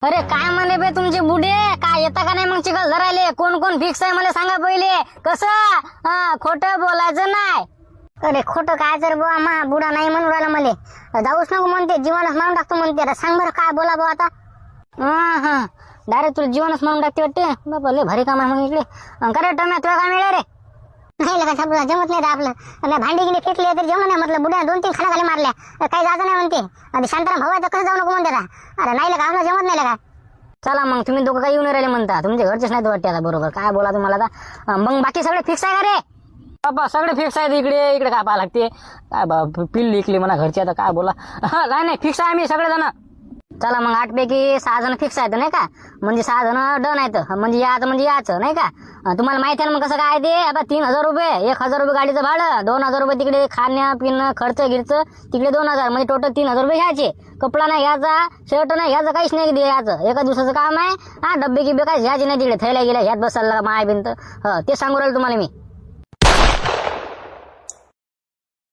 अरे काय म्हणे बे तुमचे बुडे, काय येता का नाही मग चिखल धरायले? कोण कोण फिक्स आहे मला सांगा पहिले. कसं खोटं बोलायचं नाही. अरे खोटं काय तर बुवा, मा बुडा नाही म्हणून राहिला मले. जाऊच नको म्हणते, जीवनच मारून टाकतो म्हणते. आता सांग बरं काय बोला बुवा आता. हा डायरेक्ट तुला जीवनच मारून टाकते वाटते. बाबा लय भारी काम आहे मग इकडे. करे टम्या तुला काय मिळालं रे? नाही लगा साहेब, जमत नाही आपलं. भांडी गिनी फेकली तरी जेवण नाही म्हटलं. बुड्या 2-3 खाना खाली मारल्या, काही जायचं नाही म्हणते. आणि शांताराम भाऊ आहे तर कसं जाऊ नको म्हणते. अरे नाही लगा आम्हाला जमत नाही लगा. चला मग तुम्ही दोघं काही येऊन राहिले म्हणता, तुमचे घरचेच नाही वाटते आता. बरोबर काय बोला तुम्हाला आता. मग बाकी सगळे फिक्स आहे का रे? बाबा सगळे फिक्स आहेत. इकडे इकडे काय पाहा लागते काय पिल्ली इकली म्हणा घरची. आता काय बोला. नाही फिक्स आहे आम्ही सगळेजण. चला मग 8 पैकी 6 जण फिक्स आहेत नाही का? म्हणजे 6 जण डन आहेत. म्हणजे याचं म्हणजे याचं नाही का? तुम्हाला माहिती आहे ना मग कसं काय ते. आता 3000 रुपये, 1000 रुपये गाडीचं भाडं, 2000 रुपये तिकडे खाणं पिणं खर्च गिरचं तिकडे 2000, म्हणजे टोटल 3000 रुपये घ्यायचे. कपडा नाही घ्यायचा, शर्ट नाही घ्यायचं, काहीच नाही घ्यायचं. एका दिवसाचं काम आहे. डब्बे गिब्बे काय घ्यायचे नाही तिकडे. थैल्या गेल्या ह्यात बसायला माय बिंत. ते सांगू राहिलो तुम्हाला मी.